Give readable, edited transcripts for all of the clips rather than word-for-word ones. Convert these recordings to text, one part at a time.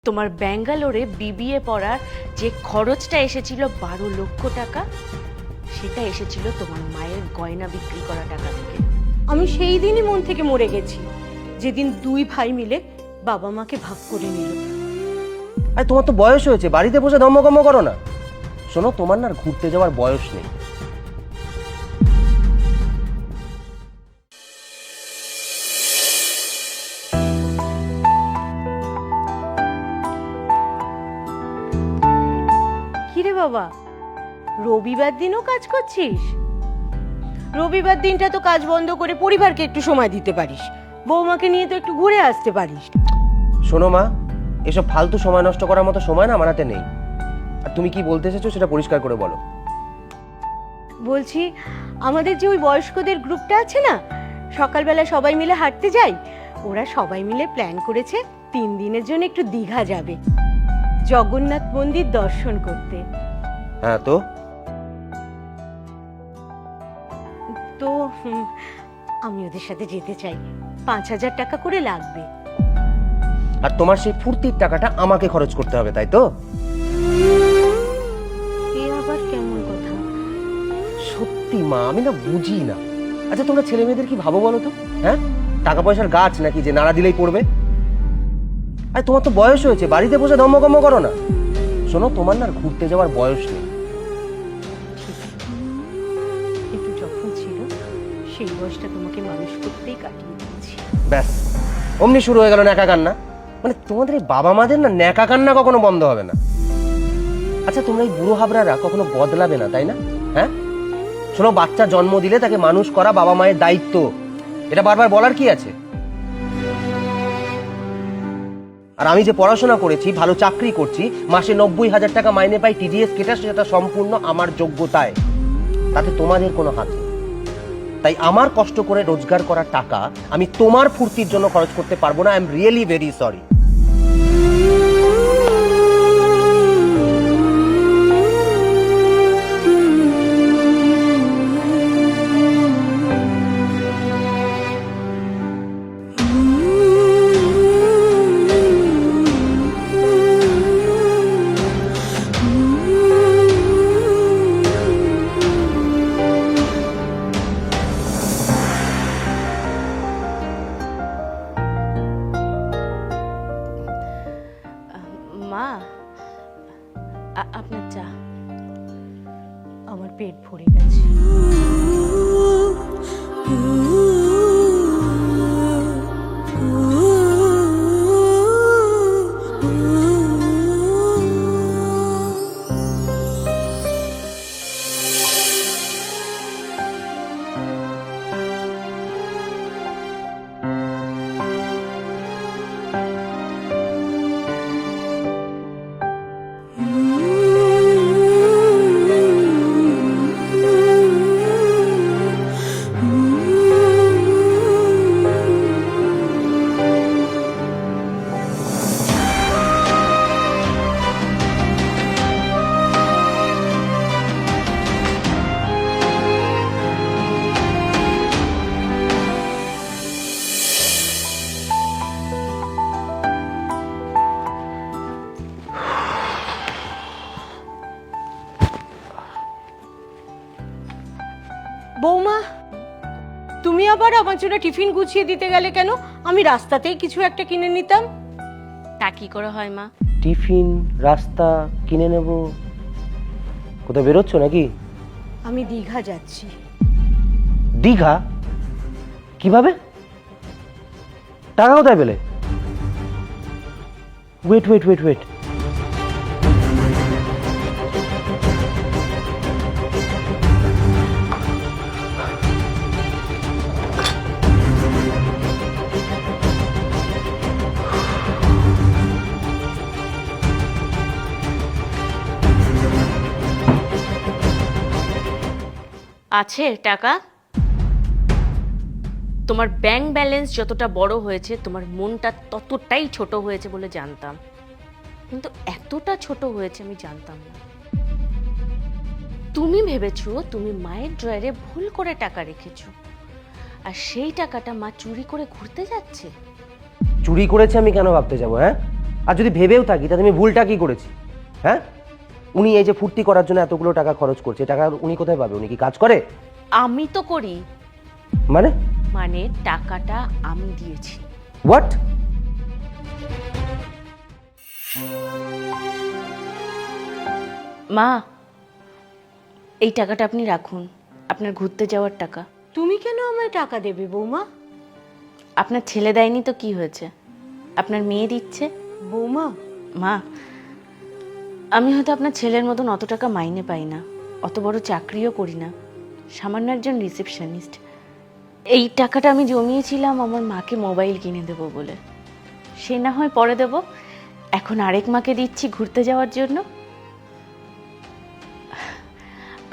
তোমার ব্যাঙ্গালোরে বিবিএ পড়ার যে খরচটা এসেছিল 12 লক্ষ টাকা, সেটা এসেছিল তোমার মায়ের গয়না বিক্রি করা টাকা থেকে। আমি সেই দিনই মন থেকে মরে গেছি, যেদিন দুই ভাই মিলে বাবা মাকে ভাগ করে নিল। আরে তোমার তো বয়স হয়েছে, বাড়িতে বসে ধম্মকম্ম করো না। শোনো, তোমার না ঘুরতে যাওয়ার বয়স নেই। কিরে বাবা, রবিবার দিনও কাজ করছিস? রবিবার দিনটা তো কাজ বন্ধ করে পরিবারকে একটু সময় দিতে পারিস, বৌমাকে নিয়ে তো একটু ঘুরে আসতে পারিস। শোনো মা, এসব ফালতু সময় নষ্ট করার মতো সময় না আমার হাতে নেই। আর তুমি কি বলতে এসেছো সেটা পরিষ্কার করে বলো। বলছি, আমাদের যে ওই বয়স্কদের গ্রুপটা আছে না, সকালবেলা সবাই মিলে হাঁটতে যাই, ওরা সবাই মিলে প্ল্যান করেছে 3 দিনের জন্য একটু দীঘা যাবে, জগন্নাথ মন্দির দর্শন করতে। হ্যাঁ তো তো আমি ওদের সাথে যেতে চাই। 5,000 টাকা করে লাগবে। আর তোমার সেই ফুর্তির টাকাটা আমাকে খরচ করতে হবে, তাই তো? এ আবার কেমন কথা? সত্যি মা, আমি না বুঝি না। আচ্ছা, তোমরা ছেলে মেয়েদের কি ভাবো বলো তো? হ্যাঁ, টাকা পয়সার গাছ নাকি যে নাড়া দিলেই পড়বে? আরে তোমার তো বয়স হয়েছে, বাড়িতে বসে ধম্মকম্ম করো না। শোনো, তোমার না ঘুরতে যাওয়ার বয়স নেই। কিন্তু যখন ছিল সেই বয়সটা তোমাকে মানুষ করতেই কাটিয়ে দিয়েছি। ব্যাস, অমনি শুরু হয়ে গেল ন্যাকা কান্না। মানে তোমাদের এই বাবা মাদের না ন্যাকা কান্না কখনো বন্ধ হবে না। আচ্ছা, তোমরা এই বুড়ো হাবরারা কখনো বদলাবে না, তাই না? হ্যাঁ, শোনো, বাচ্চা জন্ম দিলে তাকে মানুষ করা বাবা মায়ের দায়িত্ব। এটা বারবার বলার কি আছে? আর আমি যে পড়াশোনা করেছি, ভালো চাকরি করছি, মাসে 90,000 টাকা মাইনে পাই, টিডিএস কেটে, সেটা সম্পূর্ণ আমার যোগ্যতায়, তাতে তোমাদের কোনো হাত নেই। তাই আমার কষ্ট করে রোজগার করা টাকা আমি তোমার ফুর্তির জন্য খরচ করতে পারবো না। I am really very sorry. মা, আপনার চা। আমার পেট ভরে গেছে। বৌমা, তুমি আবার আমার জন্য টিফিন গুছিয়ে দিতে গেলে কেন? আমি রাস্তাতেই কিছু একটা কিনে নিতাম। তা কি করে হয় মা? টিফিন, রাস্তা কিনে নেব? কোথায় বেরোচ্ছ নাকি? আমি দীঘা যাচ্ছি। দীঘা? কিভাবে? টাকা কোথায় পেলে? ওয়েট ওয়েট ওয়েট ওয়েট, আছে টাকা? তোমার ব্যাংক ব্যালেন্স যতটা বড় হয়েছে, তোমার মনটা ততটাই ছোট হয়েছে বলে জানতাম, কিন্তু এতটা ছোট হয়েছে আমি জানতাম না। তুমি ভেবেছো তুমি মায়ের ড্রয়ারে ভুল করে টাকা রেখেছো, আর সেই টাকাটা মা চুরি করে ঘুরতে যাচ্ছে। চুরি করেছে আমি কেন ভাবতে যাবো? হ্যাঁ, আর যদি ভেবেও থাকি তাহলে আমি ভুলটা কি করেছি? হ্যাঁ, উনি এই যে ফুর্তি করার জন্য এতগুলো টাকা খরচ করছে, টাকা উনি কোথায় পাবে? উনি কি কাজ করে? আমি তো করি। মানে মানে টাকাটা আমি দিয়েছি। হোয়াট? মা, এই টাকাটা আপনি রাখুন, আপনার ঘুরতে যাওয়ার টাকা। তুমি কেন আমায় টাকা দেবে বৌমা? আপনার ছেলে দেয়নি তো কি হয়েছে, আপনার মেয়ে দিচ্ছে। বৌমা, মা, আমি হয়তো আপনার ছেলের মতন অত টাকা মাইনে পাই না, অত বড় চাকরিও করি না, সামান্য একজন রিসেপশনিস্ট। এই টাকাটা আমি জমিয়েছিলাম আমার মাকে মোবাইল কিনে দেবো বলে। সে না হয় পরে দেব, এখন আরেক মাকে দিচ্ছি ঘুরতে যাওয়ার জন্য।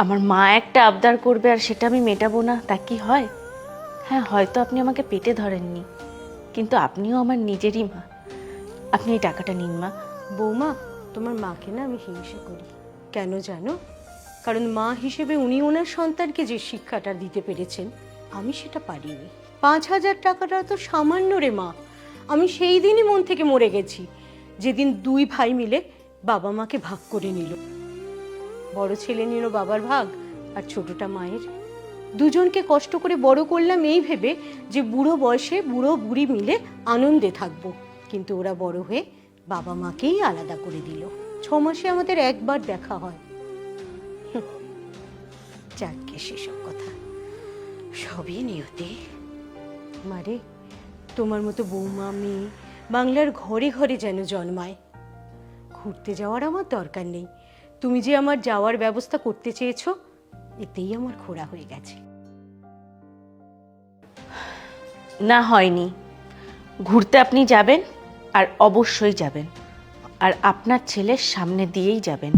আমার মা একটা আবদার করবে আর সেটা আমি মেটাবো না, তা কি হয়? হ্যাঁ, হয়তো আপনি আমাকে পেটে ধরেননি, কিন্তু আপনিও আমার নিজেরই মা। আপনি এই টাকাটা নিন মা। বৌমা, তোমার মাকে না আমি হিংসা করি। কেন জানো? কারণ মা হিসেবে উনি ওনার সন্তানকে যে শিক্ষাটা দিতে পেরেছেন, আমি সেটা পারিনি। 5,000 টাকাটা তো সামান্য রে মা। আমি সেই দিনই মন থেকে মরে গেছি যেদিন দুই ভাই মিলে বাবা মাকে ভাগ করে নিল। বড় ছেলে নিল বাবার ভাগ আর ছোটটা মায়ের। দুজনকে কষ্ট করে বড় করলাম এই ভেবে যে বুড়ো বয়সে বুড়ো বুড়ি মিলে আনন্দে থাকবো, কিন্তু ওরা বড় হয়ে বাবা মাকেই আলাদা করে দিল। 6 মাসে আমাদের একবার দেখা হয়। যাকে সেসব কথা, সবই নিয়তি। মারে, তোমার মতো বৌমা মেয়ে বাংলার ঘরে ঘরে যেন জন্মায়। ঘুরতে যাওয়ার আমার দরকার নেই, তুমি যে আমার যাওয়ার ব্যবস্থা করতে চেয়েছো এতেই আমার ঘোরা হয়ে গেছে। না, হয়নি। ঘুরতে আপনি যাবেন, আর অবশ্যই যাবেন, আর আপনার ছেলের সামনে দিয়েই যাবেন।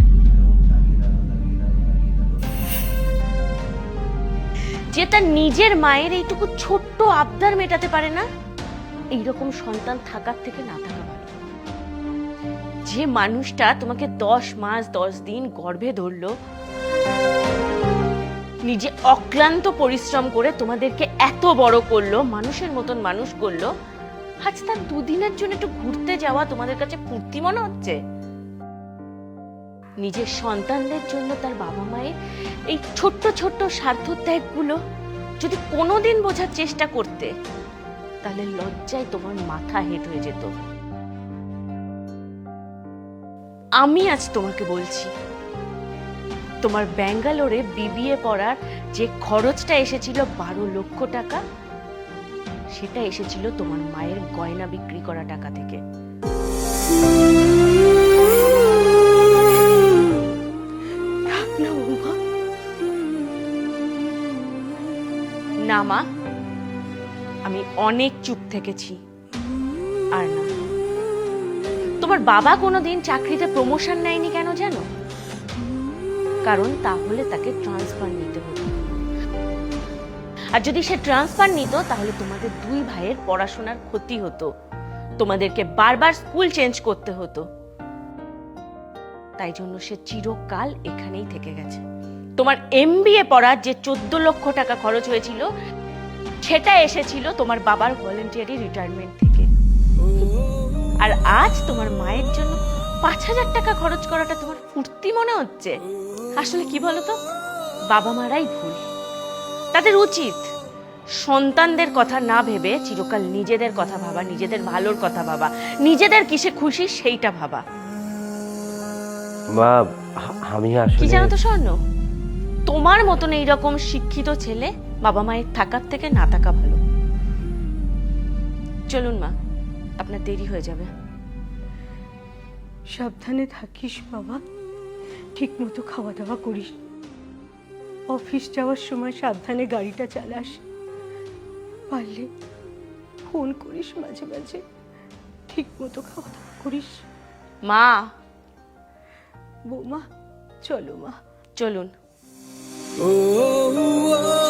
যে তার নিজের মায়ের এইটুকু ছোট্ট আবদার মেটাতে পারে না, এইরকম সন্তান থাকার থেকে না থাকা ভালো। যে মানুষটা তোমাকে 10 মাস 10 দিন গর্ভে ধরলো, নিজে অক্লান্ত পরিশ্রম করে তোমাদেরকে এত বড় করলো, মানুষের মতন মানুষ করলো, আজ তার 2 দিনের জন্য একটু ঘুরতে যাওয়া তোমাদের কাছে ফুর্তি মনে হচ্ছে? নিজের সন্তানদের জন্য তার বাবা মায়ের এই ছোট্ট ছোট্ট স্বার্থ ত্যাগগুলো যদি কোনোদিন বোঝার চেষ্টা করতে, তাহলে লজ্জায় তোমার মাথা হেঁট হয়ে যেত। আমি আজ তোমাকে বলছি, তোমার ব্যাঙ্গালোরে বিবিএ পড়ার যে খরচটা এসেছিল 12 লক্ষ টাকা, সেটা এসেছিল তোমার মায়ের গয়না বিক্রি করা টাকা থেকে। না মা, আমি অনেক চুপ থেকেছি, আর না। তোমার বাবা কোনোদিন চাকরিতে প্রমোশন নেয়নি কেন জানো? কারণ তাহলে তাকে ট্রান্সফার নিতে হতো, আর যদি সে ট্রান্সফার নিত তাহলে তোমাদের 2 ভাইয়ের পড়াশোনার ক্ষতি হতো, তোমাদেরকে বারবার স্কুল চেঞ্জ করতে হতো। তাই জন্য সে চিরকাল এখানেই থেকে গেছে। তোমার এমবিএ পড়ার যে 14 লক্ষ টাকা খরচ হয়েছিল, সেটা এসেছিল তোমার বাবার ভলেন্টিয়ারি রিটায়ারমেন্ট থেকে। আর আজ তোমার মায়ের জন্য 5,000 টাকা খরচ করাটা তোমার ফুর্তি মনে হচ্ছে? আসলে কি বলতো, বাবা মারাই ভুল। তাদের উচিত সন্তানদের কথা না ভেবে চিরকাল নিজেদের কথা ভাবা, নিজেদের ভালোর কথা ভাবা, নিজেদের কিসে খুশি সেইটা ভাবা। মা, আমি আসলে কি জানো তো স্বর্ণ, তোমার মতন এইরকম শিক্ষিত ছেলে বাবা মায়ের থাকার থেকে না থাকা ভালো। চলুন মা, আপনার দেরি হয়ে যাবে। সাবধানে থাকিস বাবা, ঠিক মতো খাওয়া দাওয়া করিস, অফিস যাওয়ার সময় সাবধানে গাড়িটা চালাস, পারলে ফোন করিস মাঝে মাঝে, ঠিক মতো খাওয়া দাওয়া করিস। মা, বৌমা চলো মা। চলুন। Oh, oh, oh.